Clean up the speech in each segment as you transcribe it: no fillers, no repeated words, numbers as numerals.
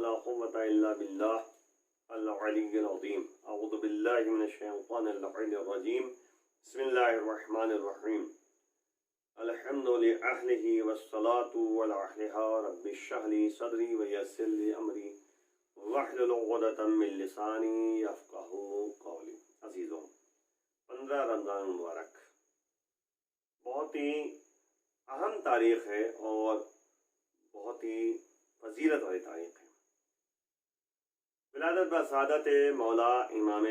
ولا قوة إلا بالله العلي العظيم أعوذ بالله من الشيطان اللعين الرجيم بسم الله الرحمن الرحيم الحمد لأهله والصلاة والأهلها رب اشرح لي صدري ويسر لي أمري واحلل عقدة من لساني يفقهوا قولي. عزیزوں، 15 رمضان مبارک بہت ہی اہم تاریخ ہے اور بہت ہی فضیلت والی تاریخ ہے. ولادت بسعادت مولا امام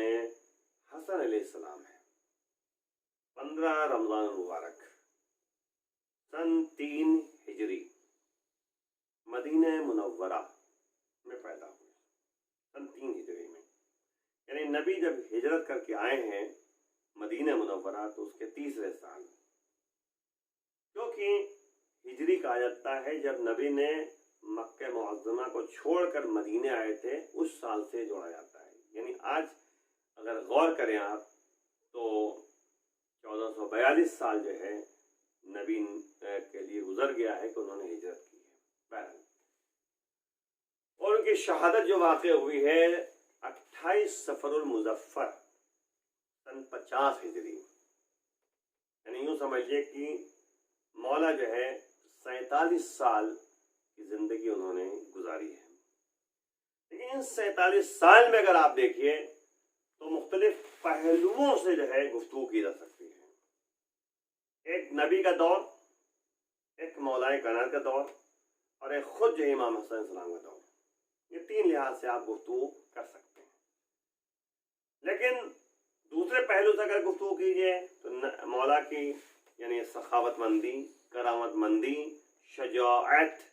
حسن علیہ السلام ہے. 15 رمضان مبارک سن 3 ہجری مدینہ منورہ میں پیدا ہوئے. سن 3 ہجری میں، یعنی نبی جب ہجرت کر کے آئے ہیں مدینہ منورہ تو اس کے تیسرے سال، کیونکہ ہجری کہا جاتا ہے جب نبی نے مکہ معظمہ کو چھوڑ کر مدینے آئے تھے اس سال سے جوڑا جاتا ہے. یعنی آج اگر غور کریں آپ تو 1442 سال جو ہے نبی کے لیے گزر گیا ہے کہ انہوں نے ہجرت کی ہے. بہرحال، اور ان کی شہادت جو واقع ہوئی ہے 28 صفر المظفر سن 50 ہجری، یعنی یوں سمجھیے کہ مولا جو ہے 47 سال کی زندگی انہوں نے گزاری ہے. لیکن ان 47 سال میں اگر آپ دیکھیے تو مختلف پہلوؤں سے جو ہے گفتگو کی جا سکتی ہے. ایک نبی کا دور، ایک مولا کائنات کا دور، اور ایک خود جو امام حسن السلام کا دور. یہ 3 لحاظ سے آپ گفتگو کر سکتے ہیں. لیکن دوسرے پہلو سے اگر گفتگو کیجیے تو مولا کی یعنی سخاوت مندی، کرامت مندی، شجاعت،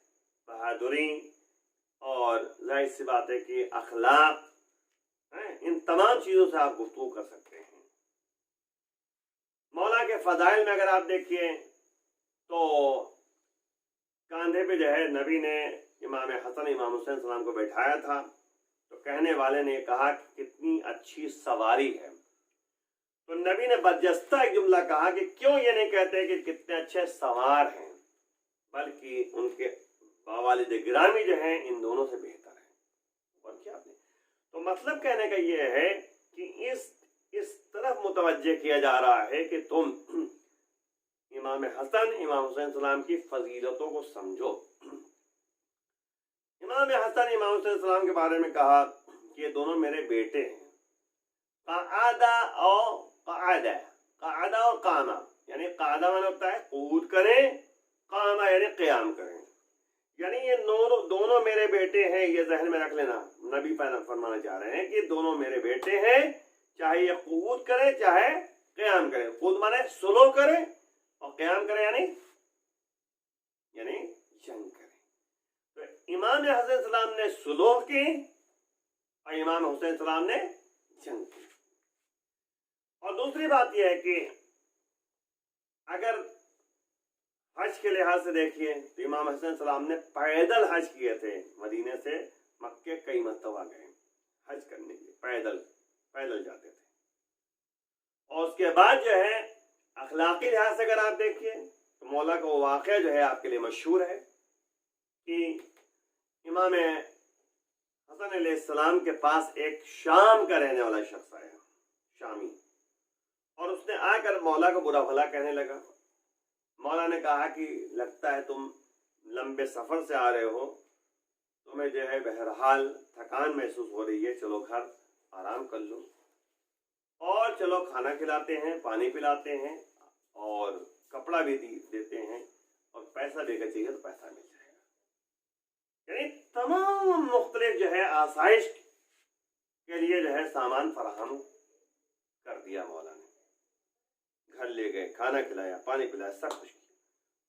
بہادری، اور ظاہر سی بات ہے کہ اخلاق، ان تمام چیزوں سے آپ گفتگو کر سکتے ہیں. مولا کے فضائل میں اگر آپ دیکھیے تو کاندھے پہ جو ہے نبی نے امام حسن امام حسین السلام کو بیٹھایا تھا تو کہنے والے نے کہا کہ کتنی اچھی سواری ہے. تو نبی نے برجستہ ایک جملہ کہا کہ کیوں یہ نہیں کہتے کہ کتنے اچھے سوار ہیں، بلکہ ان کے والد گرامی جو ہیں ان دونوں سے بہتر ہیں. اور کیا آپ نے تو مطلب کہنے کا یہ ہے کہ اس طرف متوجہ کیا جا رہا ہے کہ تم امام حسن امام حسین السلام کی فضیلتوں کو سمجھو. امام حسن امام حسین السلام کے بارے میں کہا کہ یہ دونوں میرے بیٹے ہیں. قعدہ اور قامہ، یعنی قعدہ مانا ہوتا ہے قعود کریں، قامہ یعنی قیام کریں. یعنی یہ دونوں میرے بیٹے ہیں. یہ ذہن میں رکھ لینا، نبی فرمانا چاہ رہے ہیں کہ دونوں میرے بیٹے ہیں، چاہے یہ قعود کریں چاہے قیام کریں. قعود مانے سلو کریں اور قیام کریں یعنی جنگ کریں. تو امام حسن السلام نے سلو کی اور امام حسین السلام نے جنگ کی. اور دوسری بات یہ ہے کہ اگر حج کے لحاظ سے دیکھیے تو امام حسن السلام نے پیدل حج کیے تھے. مدینے سے مکے کئی مرتبہ گئے حج کرنے کے لیے، پیدل جاتے تھے. اور اس کے بعد جو ہے اخلاقی لحاظ سے اگر آپ دیکھیے تو مولا کا وہ واقعہ جو ہے آپ کے لیے مشہور ہے کہ امام حسن علیہ السلام کے پاس ایک شام کا رہنے والا شخص آیا، شامی، اور اس نے آ کر مولا کو برا بھلا کہنے لگا. مولا نے کہا کہ لگتا ہے تم لمبے سفر سے آ رہے ہو، تمہیں جو ہے بہرحال تھکان محسوس ہو رہی ہے، چلو گھر آرام کر لو، اور چلو کھانا کھلاتے ہیں، پانی پلاتے ہیں، اور کپڑا بھی دیتے ہیں، اور پیسہ بھی اگر چاہیے تو پیسہ مل جائے گا. یعنی تمام مختلف جو ہے آسائش کے لیے جو ہے سامان فراہم کر دیا مولا نے. گھر لے گئے، کھانا کھلایا، پانی پلایا، سب کچھ کیا.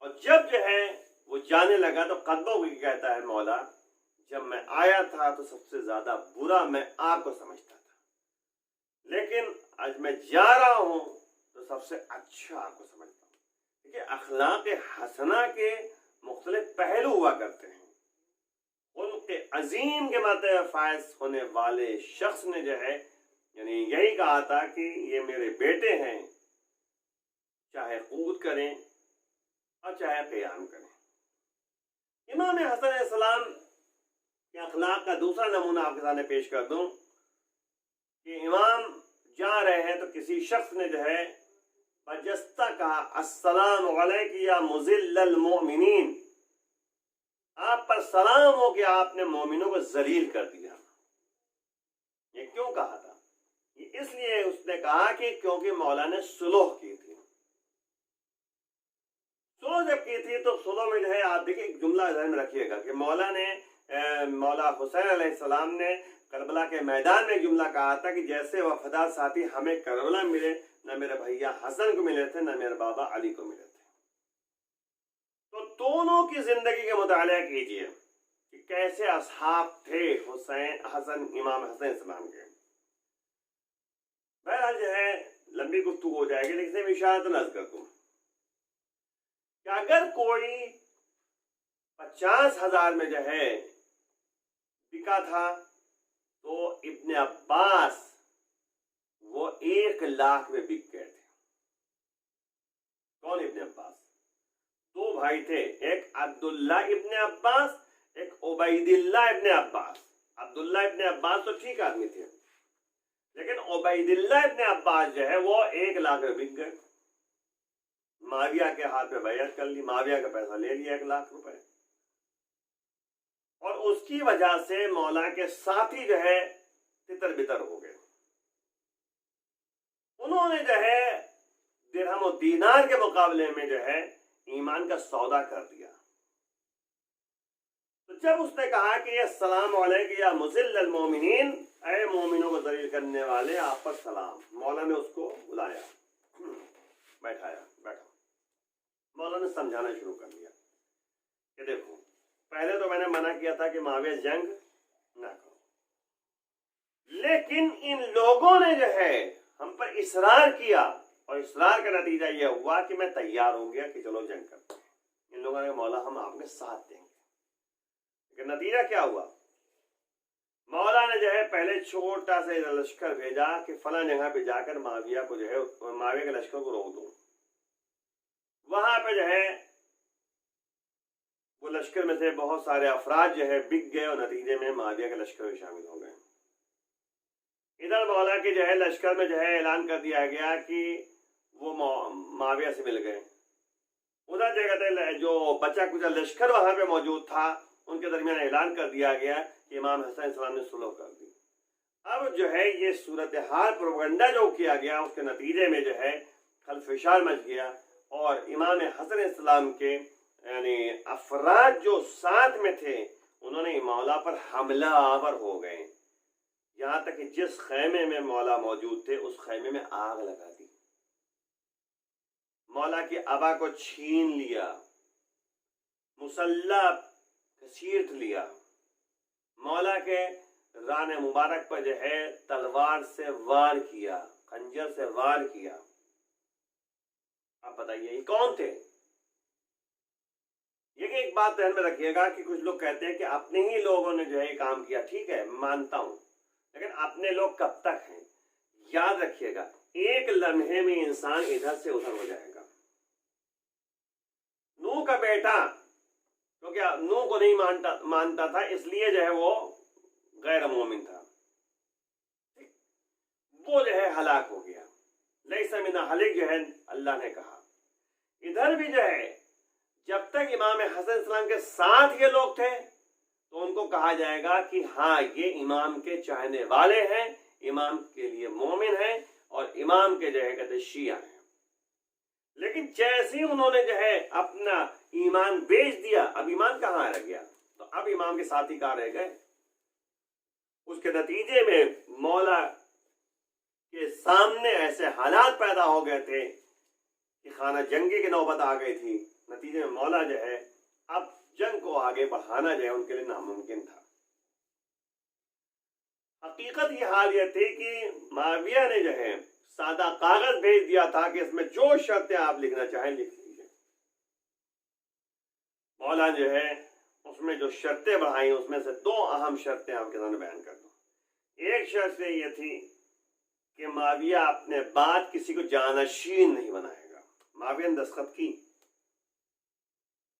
اور جب جو ہے وہ جانے لگا تو قدموں کو کہتا ہے مولا، جب میں آیا تھا تو سب سے زیادہ برا میں آپ کو سمجھتا تھا، لیکن آج میں جا رہا ہوں تو سب سے اچھا آپ کو سمجھتا ہوں. دیکھیے اخلاق حسنہ کے مختلف پہلو ہوا کرتے ہیں. خلق عظیم کے مرتبہ فائز ہونے والے شخص نے جو ہے یعنی یہی کہا تھا کہ یہ میرے بیٹے ہیں، چاہے قعود کریں اور چاہے قیام کریں. امام حسن علیہ السلام کہ اخلاق کا دوسرا نمونہ آپ کے سامنے پیش کر دوں کہ امام جا رہے ہیں تو کسی شخص نے جو ہے بجستہ کہا السلام علیک یا مذل المؤمنین، آپ پر سلام ہو کہ آپ نے مومنوں کو ذلیل کر دیا۔ یہ کیوں کہا تھا؟ یہ اس لیے اس نے کہا کہ کیونکہ مولا نے صلح کی تھی۔ صلح جب کی تھی تو صلح میں جو ہے آپ دیکھیں ایک جملہ ذہن میں رکھیے گا کہ مولا حسین علیہ السلام نے کربلا کے میدان میں ایک جملہ کہا تھا کہ جیسے وفادار ساتھی ہمیں کربلا ملے، نہ میرے بھیا حسن کو ملے تھے نہ میرے بابا علی کو ملے تھے۔ تو دونوں کی زندگی کا مطالعہ کیجئے کہ کیسے اصحاب تھے امام حسن السلام کے۔ بہرحال جو ہے لمبی گفتگو ہو جائے گی، لیکن میں اشارہ تو نظر کر دوں کہ اگر کوئی 50,000 میں جو ہے بکا تھا تو ابن عباس وہ 1,00,000 میں بک گئے تھے۔ کون ابن عباس؟ دو بھائی تھے، ایک عبداللہ ابن عباس، ایک عبید اللہ ابن عباس۔ عبداللہ ابن عباس تو ٹھیک آدمی تھے، لیکن عبید اللہ ابن عباس جو ہے وہ 1,00,000 میں بک گئے۔ معاویہ کے ہاتھ میں بیعت کر لی، معاویہ کا پیسہ لے لیا 1,00,000 روپے، اور اس کی وجہ سے مولا کے ساتھی جو ہے تتر بتر ہو گئے۔ انہوں نے جو ہے درہم و دینار کے مقابلے میں جو ہے ایمان کا سودا کر دیا۔ تو جب اس نے کہا کہ السلام علیکم یا مذل المومنین، اے مومنوں کو ذلیل کرنے والے آپ پر سلام، مولا نے اس کو بلایا، بیٹھا۔ مولا نے سمجھانا شروع کر دیا کہ دیکھو پہلے تو میں نے منع کیا تھا کہ معاویہ جنگ نہ کرو، لیکن ان لوگوں نے جو ہے ہم پر اصرار کیا، اور اصرار کا نتیجہ یہ ہوا کہ میں تیار ہو گیا کہ چلو جنگ کرتے ہیں۔ ان لوگوں نے مولا ہم آپ کے ساتھ دیں گے، لیکن نتیجہ کیا ہوا؟ مولا نے جو ہے پہلے چھوٹا سا لشکر بھیجا کہ فلاں جگہ پہ جا کر معاویہ کو جو ہے معاویہ کے لشکر کو روک دو۔ وہاں پہ جو ہے وہ لشکر میں سے بہت سارے افراد جو ہے بک گئے، اور نتیجے میں معاویہ کے لشکر میں شامل ہو گئے۔ ادھر مولا کے جو ہے لشکر میں جو ہے اعلان کر دیا گیا کہ وہ معاویہ سے مل گئے۔ ادھر جگہ جو بچا کچا لشکر وہاں پہ موجود تھا ان کے درمیان اعلان کر دیا گیا کہ امام حسن السلام نے صلح کر دی۔ اب جو ہے یہ صورتحال پروپیگنڈا جو کیا گیا اس کے نتیجے میں جو ہے خلفشار مچ گیا، اور امام حسن السلام کے یعنی افراد جو ساتھ میں تھے انہوں نے مولا پر حملہ آور ہو گئے، یہاں تک کہ جس خیمے میں مولا موجود تھے اس خیمے میں آگ لگا دی، مولا کی عبا کو چھین لیا، مسلح گھسیٹ لیا، مولا کے ران مبارک پر جو ہے تلوار سے وار کیا، خنجر سے وار کیا۔ آپ بتائیے یہ کون تھے؟ یہ ایک بات ذہن میں رکھیے گا کہ کچھ لوگ کہتے ہیں کہ اپنے ہی لوگوں نے جو ہے یہ کام کیا، ٹھیک ہے مانتا ہوں، لیکن اپنے لوگ کب تک ہیں؟ یاد رکھیے گا ایک لمحے میں انسان ادھر سے ادھر ہو جائے گا۔ نوح کا بیٹا کیونکہ نوح کو نہیں مانتا تھا اس لیے جو ہے وہ غیر مومن تھا، وہ جو ہے ہلاک ہو گیا۔ لیس من ہلک جو ہے اللہ نے کہا۔ ادھر بھی جو ہے جب تک امام حسن السلام کے ساتھ یہ لوگ تھے تو ان کو کہا جائے گا کہ ہاں یہ امام کے چاہنے والے ہیں، امام کے لیے مومن ہیں، اور امام کے جو ہے کہتے شیعہ ہیں۔ لیکن جیسے ہی انہوں نے جو ہے اپنا ایمان بیچ دیا، اب ایمان کہاں رہ گیا؟ تو اب امام کے ساتھی کہاں رہ گئے؟ اس کے نتیجے میں مولا کے سامنے ایسے حالات پیدا ہو گئے تھے کہ خانہ جنگی کی نوبت آ گئی تھی۔ نتیجے میں مولا جو ہے اب جنگ کو آگے بڑھانا جو ہے ان کے لیے ناممکن تھا۔ حقیقت یہ حال یہ تھی کہ معاویہ نے جو ہے سادہ کاغذ بھیج دیا تھا کہ اس میں جو شرطیں آپ لکھنا چاہیں لکھ لیجیے۔ مولا جو ہے اس میں جو شرطیں بڑھائیں اس میں سے دو اہم شرطیں آپ کے سامنے بیان کر دوں۔ ایک شرط یہ تھی کہ معاویہ اپنے بعد کسی کو جانشین نہیں بنائے گا۔ معاویہ نے دستخط کی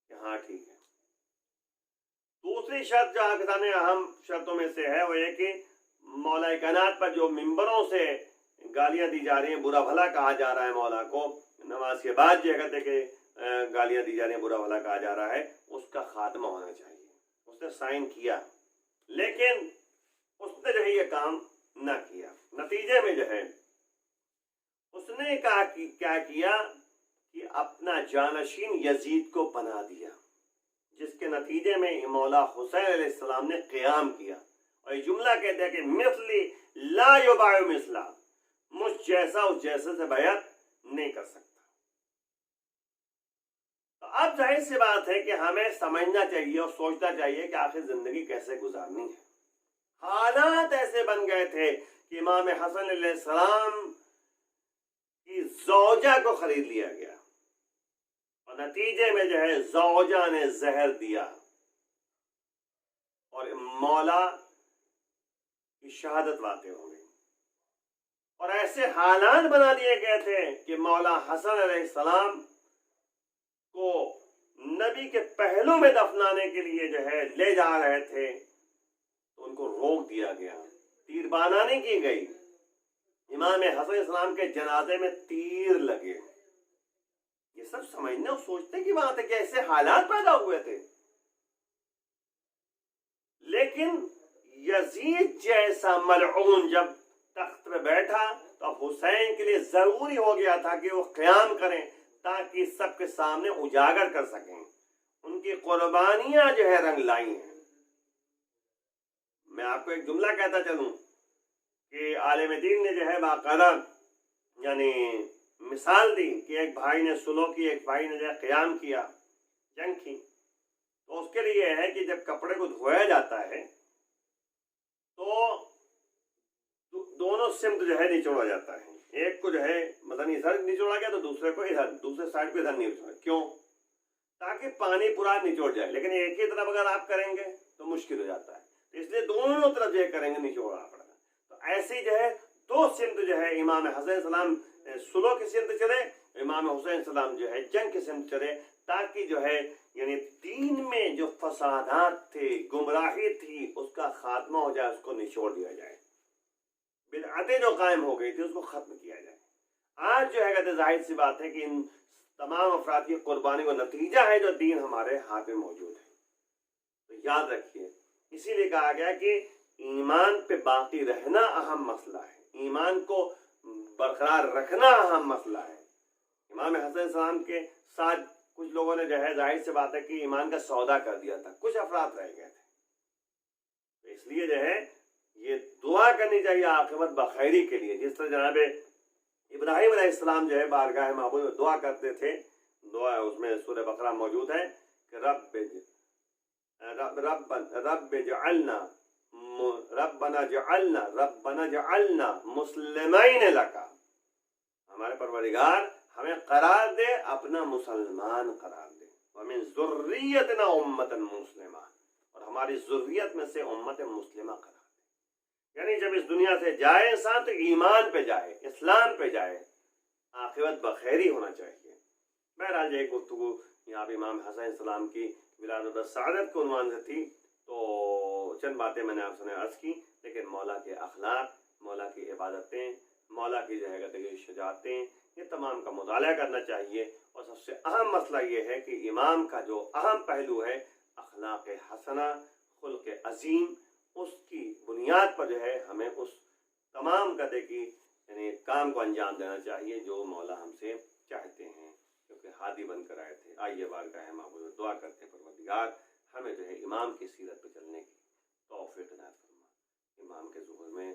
کہ ہاں ٹھیک ہے۔ دوسری شرط جو آپ کے سامنے اہم شرطوں میں سے ہے وہ یہ کہ مولا کائنات پر جو ممبروں سے گالیاں دی جا رہی ہیں، برا بھلا کہا جا رہا ہے مولا کو، نماز کے بعد جو کہتے کہ گالیاں دی جا رہی ہیں، برا بھلا کہا جا رہا ہے، اس کا خاتمہ ہونا چاہیے۔ اس نے سائن کیا لیکن اس نے جو ہے یہ کام نہ کیا۔ نتیجے میں جو ہے اس نے کہا کہ کیا کیا کہ اپنا جانشین یزید کو بنا دیا، جس کے نتیجے میں مولا حسین علیہ السلام نے قیام کیا، اور یہ جملہ کہتے ہیں کہ مثلی لا یباع مثلا، مجھ جیسا اس جیسے سے بیعت نہیں کر سکتا۔ تو اب ظاہر سی بات ہے کہ ہمیں سمجھنا چاہیے اور سوچنا چاہیے کہ آخر زندگی کیسے گزارنی ہے۔ حالات ایسے بن گئے تھے کہ امام حسن علیہ السلام کی زوجہ کو خرید لیا گیا، اور نتیجے میں جو ہے زوجہ نے زہر دیا اور مولا کی شہادت واقع ہو گئی، اور ایسے حالات بنا دیے گئے تھے کہ مولا حسن علیہ السلام کو نبی کے پہلو میں دفنانے کے لیے جو ہے لے جا رہے تھے تو ان کو روک دیا گیا، تیر بانانی کی گئی، امام حسن علیہ السلام کے جنازے میں تیر لگے۔ یہ سب سمجھنے اور سوچنے کی بات ہے کہ ایسے حالات پیدا ہوئے تھے۔ لیکن یزید جیسا ملعون جب تخت پہ بیٹھا تو اب حسین کے لیے ضروری ہو گیا تھا کہ وہ قیام کریں تاکہ سب کے سامنے اجاگر کر سکیں۔ ان کی قربانیاں جو ہے رنگ لائی ہیں۔ میں آپ کو ایک جملہ کہتا چلوں کہ عالم دین نے جو ہے باقاعدہ یعنی مثال دی کہ ایک بھائی نے سلو کی، ایک بھائی نے جو ہے قیام کیا، جنگ کی، تو اس کے لیے ہے کہ جب کپڑے کو دھویا جاتا ہے تو دونوں سمت جو ہے نچوڑا جاتا ہے، ایک کو جو ہے مثلا ادھر نچوڑا گیا تو دوسرے کو ادھر، دوسرے سائڈ کو ادھر نہیں نچوڑا۔ کیوں؟ تاکہ پانی پورا نچوڑ جائے، لیکن ایک ہی طرف اگر آپ کریں گے تو مشکل ہو جاتا ہے، اس لیے دونوں طرف جو ہے کریں گے نچوڑنا پڑتا ہے۔ تو ایسی جو ہے دو سمت جو ہے امام حسن علیہ السلام سلو کی سمت چلے، امام حسین علیہ السلام جو ہے جنگ کی سمت چلے، تاکہ جو ہے یعنی دین میں جو فسادات تھے، گمراہی تھی، اس کا خاتمہ ہو جائے، اس کو نچوڑ دیا جائے، بدعتیں جو قائم ہو گئی تھی اس کو ختم کیا جائے۔ آج جو ہے کہتے ظاہر سی بات ہے کہ ان تمام افراد کی قربانی کا نتیجہ ہے جو دین ہمارے ہاتھ میں موجود ہے۔ تو یاد رکھیے، اسی لیے کہا گیا کہ ایمان پہ باقی رہنا اہم مسئلہ ہے، ایمان کو برقرار رکھنا اہم مسئلہ ہے۔ امام حسن علیہ السلام کے ساتھ کچھ لوگوں نے جو ہے ظاہر سی بات ہے کہ ایمان کا سودا کر دیا تھا، کچھ افراد رہ گئے تھے، تو اس لیے جو ہے یہ دعا کرنی چاہیے عاقبت بخیری کے لیے، جس طرح جناب ابراہیم علیہ السلام جو ہے بارگاہ معبود میں دعا کرتے تھے، دعا اس میں سورہ بقرہ موجود ہے کہ ربنا جعلنا مسلمین لکا، ہمارے پروردگار ہمیں قرار دے، اپنا مسلمان قرار دے، ومن ذریتنا امتا مسلمہ، اور ہماری ذریت میں سے امت مسلمہ قرار دے۔ یعنی جب اس دنیا سے جائے انسان تو ایمان پہ جائے، اسلام پہ جائے، عاقبت بخیری ہونا چاہیے۔ بہرحال یہ گفتگو یہاں پہ امام حسن علیہ السلام کی ولادت السعادت کے عنوان سے تھی، تو چند باتیں میں نے آپ سے عرض کی، لیکن مولا کے اخلاق، مولا کی عبادتیں، مولا کی جو ہے شجاعتیں، یہ تمام کا مطالعہ کرنا چاہیے۔ اور سب سے اہم مسئلہ یہ ہے کہ امام کا جو اہم پہلو ہے اخلاق حسنہ، خلق عظیم، اس کی بنیاد پر جو ہے ہمیں اس تمام قدر کی یعنی کام کو انجام دینا چاہیے جو مولا ہم سے چاہتے ہیں، کیونکہ ہادی بن کر آئے تھے۔ آئیے بارگاہ معبود دعا کرتے ہیں پروردگار ہمیں جو ہے امام کی سیرت پہ چلنے کی توفیق عنایت فرما، امام کے ظہور میں